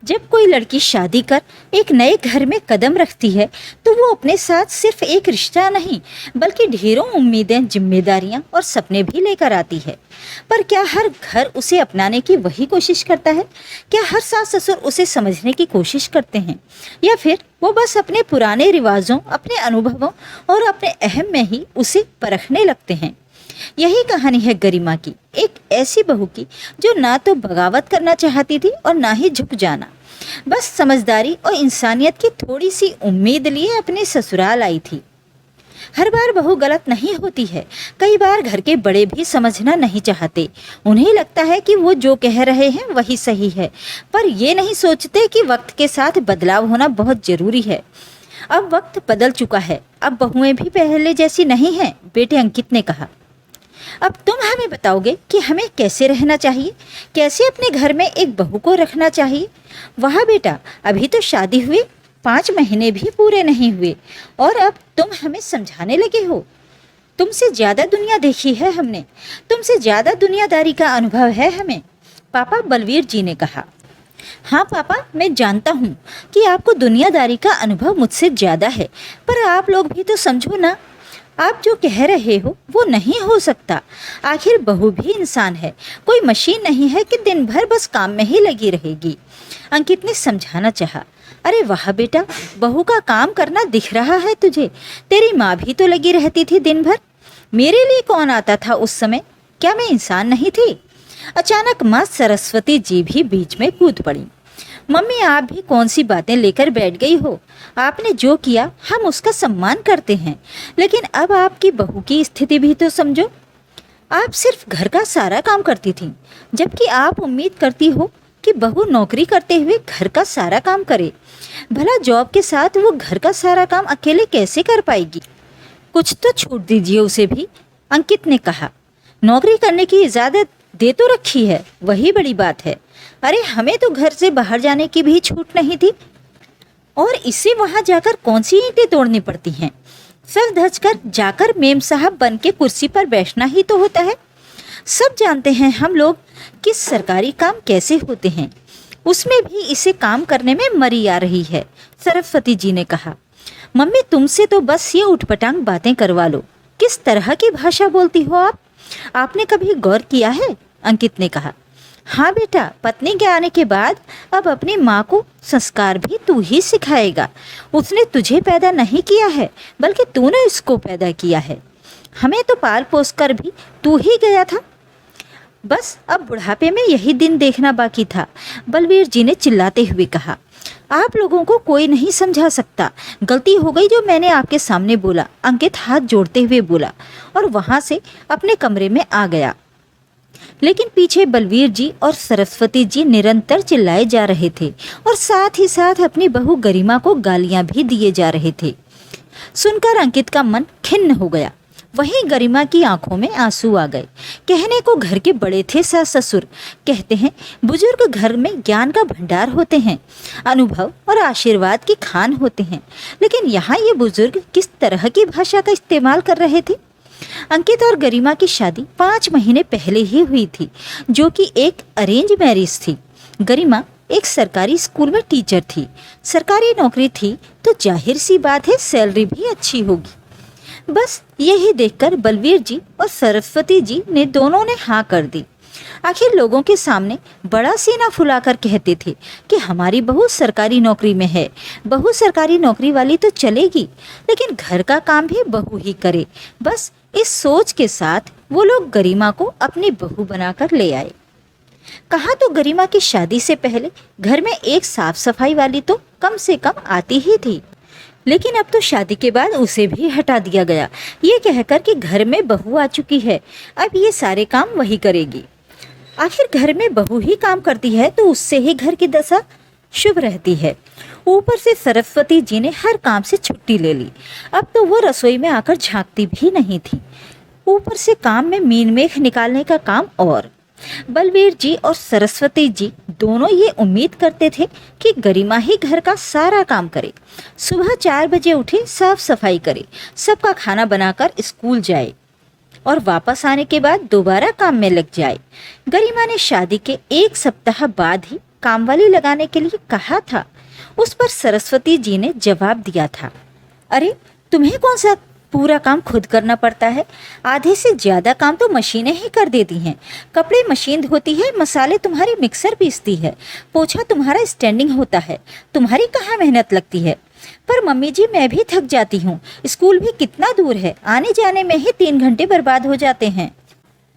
जब कोई लड़की शादी कर एक नए घर में कदम रखती है तो वो अपने साथ सिर्फ एक रिश्ता नहीं बल्कि ढेरों उम्मीदें, जिम्मेदारियां और सपने भी लेकर आती है। पर क्या हर घर उसे अपनाने की वही कोशिश करता है? क्या हर सास ससुर उसे समझने की कोशिश करते हैं, या फिर वो बस अपने पुराने रिवाजों, अपने अनुभवों और अपने अहम में ही उसे परखने लगते हैं? यही कहानी है गरिमा की, एक ऐसी बहू की जो ना तो बगावत करना चाहती थी और ना ही झुक जाना। बस समझदारी और इंसानियत की थोड़ी सी उम्मीद लिए अपने ससुराल आई थी। हर बार बहू गलत नहीं होती है। कई बार घर के बड़े भी समझना नहीं चाहते। उन्हें लगता है कि वो जो कह रहे हैं वही सही है, पर ये नहीं सोचते कि वक्त के साथ बदलाव होना बहुत जरूरी है। अब वक्त बदल चुका है, अब बहुएं भी पहले जैसी नहीं हैं, बेटे अंकित ने कहा। अब तुम हमें बताओगे कि हमें कैसे रहना चाहिए, कैसे अपने घर में एक बहू को रखना चाहिए। वाह बेटा, अभी तो शादी हुए 5 महीने भी पूरे नहीं हुए और अब तुम हमें समझाने लगे हो। तुमसे ज़्यादा दुनिया देखी है हमने, तुमसे ज़्यादा दुनियादारी का अनुभव है हमें, पापा बलवीर जी ने कहा। हाँ पापा, मैं जानता हूँ कि आपको दुनियादारी का अनुभव मुझसे ज़्यादा है, पर आप लोग भी तो समझो ना। आप जो कह रहे हो वो नहीं हो सकता। आखिर बहू भी इंसान है, कोई मशीन नहीं है कि दिन भर बस काम में ही लगी रहेगी, अंकित ने समझाना चाहा। अरे वाह बेटा, बहू का काम करना दिख रहा है तुझे। तेरी माँ भी तो लगी रहती थी दिन भर। मेरे लिए कौन आता था उस समय? क्या मैं इंसान नहीं थी? अचानक माँ सरस्वती जी भी बीच में कूद पड़ी। मम्मी, आप भी कौन सी बातें लेकर बैठ गई हो? आपने जो किया हम उसका सम्मान करते हैं, लेकिन अब आपकी बहू की स्थिति भी तो समझो। आप सिर्फ घर का सारा काम करती थी, जबकि आप उम्मीद करती हो कि बहू नौकरी करते हुए घर का सारा काम करे। भला जॉब के साथ वो घर का सारा काम अकेले कैसे कर पाएगी? कुछ तो छूट दीजिए उसे भी, अंकित ने कहा। नौकरी करने की इजाज़त दे तो रखी है, वही बड़ी बात है। अरे हमें तो घर से बाहर जाने की भी छूट नहीं थी, और इसे वहाँ जाकर कौन सी ईंटें तोड़नी पड़ती हैं? सर धंसकर जाकर मेम साहब बन के कुर्सी पर बैठना ही तो होता है। सब जानते हैं हम लोग कि सरकारी काम कैसे होते हैं, उसमें भी इसे काम करने में मरी आ रही है, सरस्वती जी ने कहा। मम्मी, तुमसे तो बस ये उठपटांग बातें करवा लो। किस तरह की भाषा बोलती हो आप? आपने कभी गौर किया है? अंकित ने कहा। हाँ बेटा, पत्नी के आने के बाद अब अपनी माँ को संस्कार भी तू ही सिखाएगा। उसने तुझे पैदा नहीं किया है, बल्कि तूने उसको पैदा किया है। हमें तो पाल पोस कर भी तू ही गया था। बस अब बुढ़ापे में यही दिन देखना बाकी था, बलवीर जी ने चिल्लाते हुए कहा। आप लोगों को कोई नहीं समझा सकता। गलती हो गई जो मैंने आपके सामने बोला, अंकित हाथ जोड़ते हुए बोला और वहाँ से अपने कमरे में आ गया। लेकिन पीछे बलवीर जी और सरस्वती जी निरंतर चिल्लाए जा रहे थे और साथ ही साथ अपनी बहू गरिमा को गालियां भी दिए जा रहे थे। सुनकर अंकित का मन खिन्न हो गया। वहीं गरिमा की आंखों में आंसू आ गए। कहने को घर के बड़े थे सास ससुर। कहते हैं बुजुर्ग घर में ज्ञान का भंडार होते हैं, अनुभव और आशीर्वाद की खान होते हैं। लेकिन यहाँ ये बुजुर्ग किस तरह की भाषा का इस्तेमाल कर रहे थे? अंकित और गरिमा की शादी 5 महीने पहले ही हुई थी, जो कि एक अरेंज मैरिज थी। गरिमा एक सरकारी स्कूल में टीचर थी। सरकारी नौकरी थी तो जाहिर सी बात है सैलरी भी अच्छी होगी। बस यही देखकर बलवीर जी और सरस्वती जी ने दोनों ने हाँ कर दी। आखिर लोगों के सामने बड़ा सीना फुलाकर कहते थे कि हमारी बहू सरकारी नौकरी में है, बहू सरकारी नौकरी वाली तो चलेगी, लेकिन घर का काम भी बहू ही करे। बस इस सोच के साथ वो लोग गरिमा को अपनी बहू बनाकर ले आए। कहा तो गरिमा की शादी से पहले घर में एक साफ सफाई वाली तो कम से कम आती ही थी, लेकिन अब तो शादी के बाद उसे भी हटा दिया गया, ये कहकर कि घर में बहू आ चुकी है, अब ये सारे काम वही करेगी। आखिर घर में बहू ही काम करती है तो उससे ही घर की दशा शुभ रहती है। ऊपर से सरस्वती जी ने हर काम से छुट्टी ले ली। अब तो वो रसोई में आकर झांकती भी नहीं थी। ऊपर से काम में मीन मेख निकालने का काम। और बलवीर जी और सरस्वती जी दोनों ये उम्मीद करते थे कि गरिमा ही घर का सारा काम करे। सुबह 4 बजे उठे, साफ सफाई करे, सबका खाना बनाकर स्कूल जाए और वापस आने के बाद दोबारा काम में लग जाए। गरिमा ने शादी के 1 सप्ताह बाद ही कामवाली लगाने के लिए कहा था। उस पर सरस्वती जी ने जवाब दिया था, अरे तुम्हें कौन सा पूरा काम खुद करना पड़ता है? आधे से ज़्यादा काम तो मशीनें ही कर देती हैं। कपड़े मशीन धोती है, मसाले तुम्हारी मिक्सर पीसती है, पोछा तुम्हारा स्टैंडिंग होता है, तुम्हारी कहाँ मेहनत लगती है? पर मम्मी जी मैं भी थक जाती हूँ, स्कूल भी कितना दूर है, आने जाने में ही 3 घंटे बर्बाद हो जाते हैं।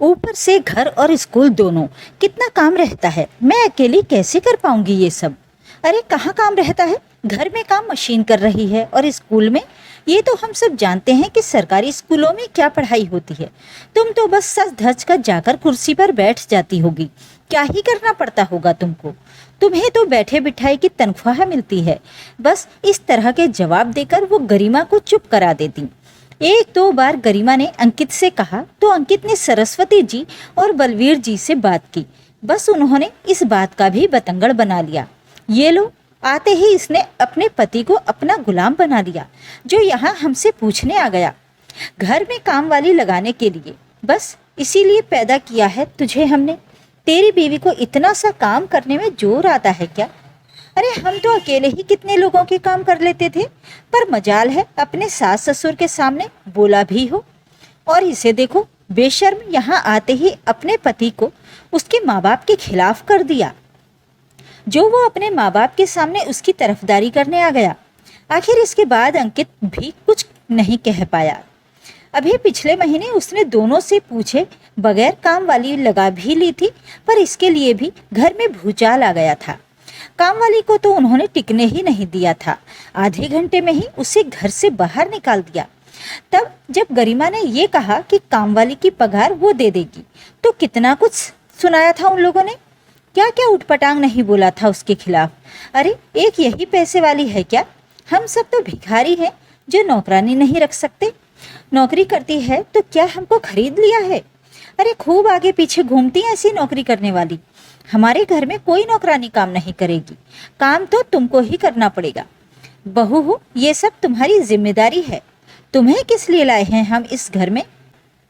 ऊपर से घर और स्कूल दोनों, कितना काम रहता है, मैं अकेली कैसे कर पाऊंगी ये सब? अरे कहाँ काम रहता है? घर में काम मशीन कर रही है और स्कूल में, ये तो हम सब जानते हैं कि सरकारी स्कूलों में क्या पढ़ाई होती है। तुम तो बस सज धज कर जाकर कुर्सी पर बैठ जाती होगी, क्या ही करना पड़ता होगा तुमको? तुम्हें तो बैठे बिठाई की तनख्वाह मिलती है। बस इस तरह के जवाब देकर वो गरिमा को चुप करा देती। 1-2 बार गरिमा ने अंकित से कहा तो अंकित ने सरस्वती जी और बलवीर जी से बात की। बस उन्होंने इस बात का भी बतंगड़ बना लिया। ये लो, आते ही इसने अपने पति को अपना गुलाम बना लिया, जो यहाँ हमसे पूछने आ गया घर में काम वाली लगाने के लिए। बस इसीलिए पैदा किया है तुझे हमने। तेरी बीवी को इतना सा काम करने में जोर आता है क्या? अरे हम तो अकेले ही कितने लोगों के काम कर लेते थे, पर मजाल है अपने सास ससुर के सामने बोला भी हो। और इसे देखो, बेशर्म यहाँ आते ही अपने पति को उसके माँ बाप के खिलाफ कर दिया, जो वो अपने माँ बाप के सामने उसकी तरफदारी करने आ गया। आखिर इसके बाद अंकित भी कुछ नहीं कह पाया। अभी पिछले महीने उसने दोनों से पूछे बगैर काम वाली लगा भी ली थी, पर इसके लिए भी घर में भूचाल आ गया था। काम वाली को तो उन्होंने टिकने ही नहीं दिया था, आधे घंटे में ही उसे घर से बाहर निकाल दिया। तब जब गरिमा ने ये कहा कि काम वाली की पगार वो दे देगी, तो कितना कुछ सुनाया था उन लोगों ने, क्या क्या उठपटांग नहीं बोला था उसके खिलाफ। अरे एक यही पैसे वाली है क्या? हम सब तो भिखारी हैं जो नौकरानी नहीं रख सकते। नौकरी करती है तो क्या हमको खरीद लिया है? अरे खूब आगे पीछे घूमती है ऐसी नौकरी करने वाली। हमारे घर में कोई नौकरानी काम नहीं करेगी, काम तो तुमको ही करना पड़ेगा। बहू हो, ये सब तुम्हारी जिम्मेदारी है। तुम्हें किस लिए लाए हैं हम इस घर में?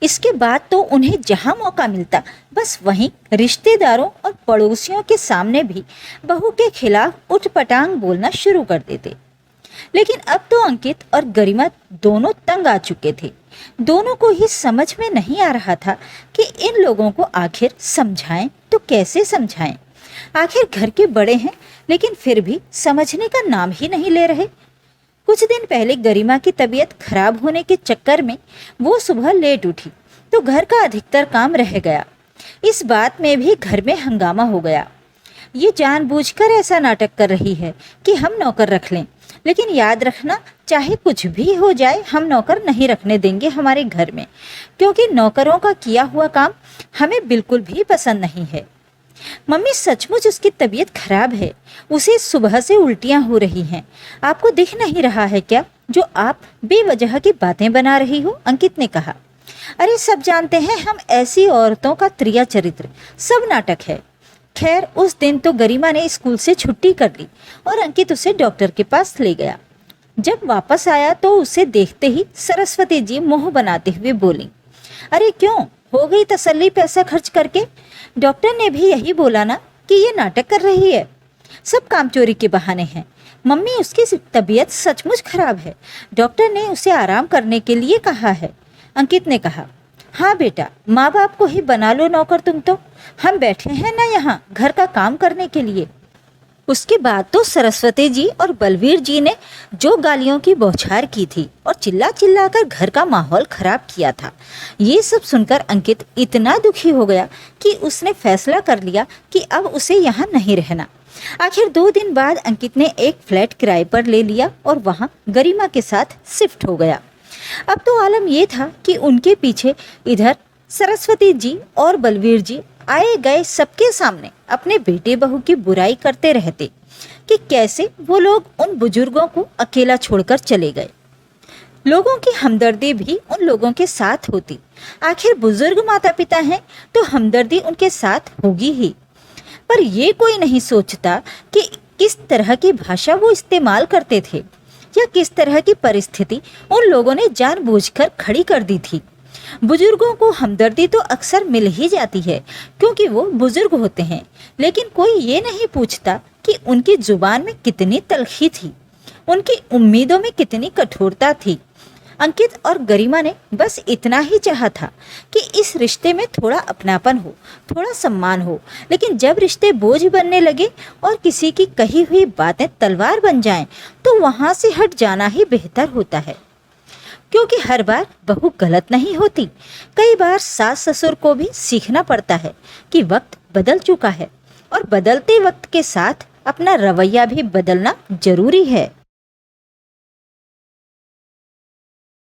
इसके बाद तो उन्हें जहां मौका मिलता बस वहीं रिश्तेदारों और पड़ोसियों के सामने भी बहू के खिलाफ उठपटांग बोलना शुरू कर देते। लेकिन अब तो अंकित और गरिमा दोनों तंग आ चुके थे। दोनों को ही समझ में नहीं आ रहा था कि इन लोगों को आखिर समझाएं तो कैसे समझाएं। आखिर घर के बड़े हैं, लेकिन फिर भी समझने का नाम ही नहीं ले रहे। कुछ दिन पहले गरिमा की तबीयत खराब होने के चक्कर में वो सुबह लेट उठी तो घर का अधिकतर काम रह गया। इस बात में भी घर में हंगामा हो गया। ये जानबूझकर ऐसा नाटक कर रही है कि हम नौकर रख लें, लेकिन याद रखना, चाहे कुछ भी हो जाए हम नौकर नहीं रखने देंगे हमारे घर में, क्योंकि नौकरों का किया हुआ काम हमें बिल्कुल भी पसंद नहीं है। मम्मी सचमुच उसकी तबीयत खराब है, उसे सुबह से उल्टियां हो रही हैं। आपको दिख नहीं रहा है क्या जो आप बेवजह की बातें बना रही हो? अंकित ने कहा। अरे सब जानते हैं हम ऐसी औरतों का त्रिया चरित्र, सब नाटक है। खैर उस दिन तो गरिमा ने स्कूल से छुट्टी कर ली और अंकित उसे डॉक्टर के पास ले गया। जब वापस आया तो उसे देखते ही सरस्वती जी मुंह बनाते हुए बोली, अरे क्यों हो गई तसल्ली पैसा खर्च करके? डॉक्टर ने भी यही बोला ना कि ये नाटक कर रही है, सब काम चोरी के बहाने हैं। मम्मी उसकी तबीयत सचमुच खराब है, डॉक्टर ने उसे आराम करने के लिए कहा है। अंकित ने कहा, हाँ बेटा, माँ बाप को ही बना लो नौकर, तुम तो, हम बैठे हैं ना यहाँ घर का काम करने के लिए। उसके बाद तो सरस्वती जी और बलवीर जी ने जो गालियों की बौछार की थी और चिल्ला चिल्ला कर घर का माहौल खराब किया था, ये सब सुनकर अंकित इतना दुखी हो गया कि उसने फैसला कर लिया कि अब उसे यहाँ नहीं रहना। आखिर 2 दिन बाद अंकित ने एक फ्लैट किराए पर ले लिया और वहाँ गरिमा के साथ शिफ्ट हो गया। अब तो आलम ये था कि उनके पीछे इधर सरस्वती जी और बलवीर जी आए गए सबके सामने अपने बेटे बहू की बुराई करते रहते कि कैसे वो लोग उन बुजुर्गों को अकेला छोड़कर चले गए। लोगों की हमदर्दी भी उन लोगों के साथ होती, आखिर बुजुर्ग माता पिता हैं तो हमदर्दी उनके साथ होगी ही। पर ये कोई नहीं सोचता कि किस तरह की भाषा वो इस्तेमाल करते थे या किस तरह की परिस्थिति उन लोगों ने जानबूझकर खड़ी कर दी थी। बुजुर्गों को हमदर्दी तो अक्सर मिल ही जाती है क्योंकि वो बुजुर्ग होते हैं, लेकिन कोई ये नहीं पूछता कि उनकी जुबान में कितनी तलखी थी, उनकी उम्मीदों में कितनी कठोरता थी। अंकित और गरिमा ने बस इतना ही चाहा था कि इस रिश्ते में थोड़ा अपनापन हो, थोड़ा सम्मान हो, लेकिन जब रिश्ते बोझ बनने लगे और किसी की कही हुई बातें तलवार बन जाएं, तो वहाँ से हट जाना ही बेहतर होता है। क्योंकि हर बार बहू गलत नहीं होती, कई बार सास ससुर को भी सीखना पड़ता है कि वक्त बदल चुका है और बदलते वक्त के साथ अपना रवैया भी बदलना जरूरी है।